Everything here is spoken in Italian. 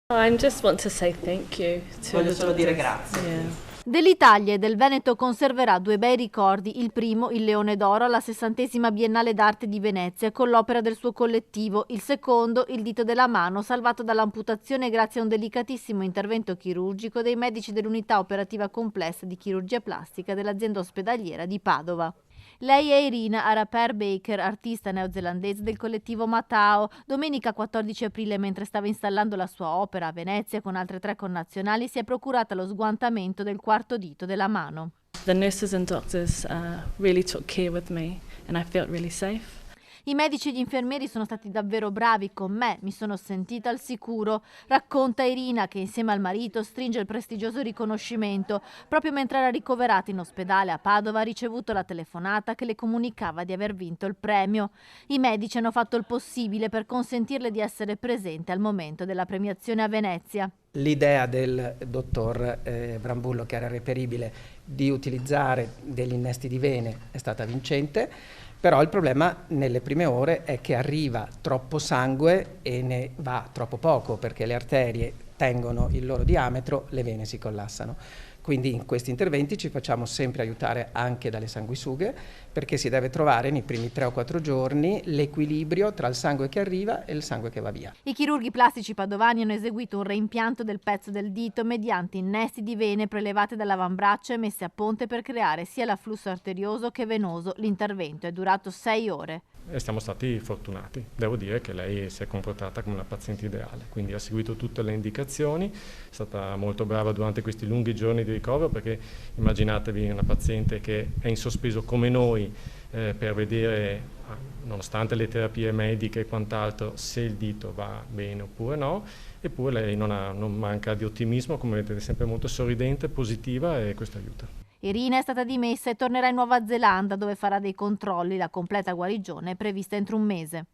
I just want to say thank you to Voglio the solo dire doctors. grazie. Yeah. Dell'Italia e del Veneto conserverà due bei ricordi. Il primo, il Leone d'Oro alla 60ª Biennale d'Arte di Venezia con l'opera del suo collettivo. Il secondo, il dito della mano salvato dall'amputazione grazie a un delicatissimo intervento chirurgico dei medici dell'unità operativa complessa di chirurgia plastica dell'azienda ospedaliera di Padova. Lei è Irina Araper Baker, artista neozelandese del collettivo Matao. Domenica 14 aprile, mentre stava installando la sua opera a Venezia con altre 3 connazionali, si è procurata lo sguantamento del quarto dito della mano. The nurses and doctors really took care with me and I felt really safe. I medici e gli infermieri sono stati davvero bravi con me, mi sono sentita al sicuro, racconta Irina, che insieme al marito stringe il prestigioso riconoscimento. Proprio mentre era ricoverata in ospedale a Padova ha ricevuto la telefonata che le comunicava di aver vinto il premio. I medici hanno fatto il possibile per consentirle di essere presente al momento della premiazione a Venezia. L'idea del dottor Brambullo, che era reperibile, di utilizzare degli innesti di vene è stata vincente, però il problema nelle prime ore è che arriva troppo sangue e ne va troppo poco, perché le arterie tengono il loro diametro, le vene si collassano. Quindi in questi interventi ci facciamo sempre aiutare anche dalle sanguisughe, perché si deve trovare nei primi 3 o 4 giorni l'equilibrio tra il sangue che arriva e il sangue che va via. I chirurghi plastici padovani hanno eseguito un reimpianto del pezzo del dito mediante innesti di vene prelevate dall'avambraccio e messe a ponte per creare sia l'afflusso arterioso che venoso. L'intervento è durato 6 ore. E siamo stati fortunati. Devo dire che lei si è comportata come una paziente ideale, quindi ha seguito tutte le indicazioni, è stata molto brava durante questi lunghi giorni di ricovero, perché immaginatevi una paziente che è in sospeso come noi per vedere, nonostante le terapie mediche e quant'altro, se il dito va bene oppure no, eppure lei non manca di ottimismo, come vedete, è sempre molto sorridente, positiva, e questo aiuta. Irina è stata dimessa e tornerà in Nuova Zelanda, dove farà dei controlli. La completa guarigione è prevista entro un mese.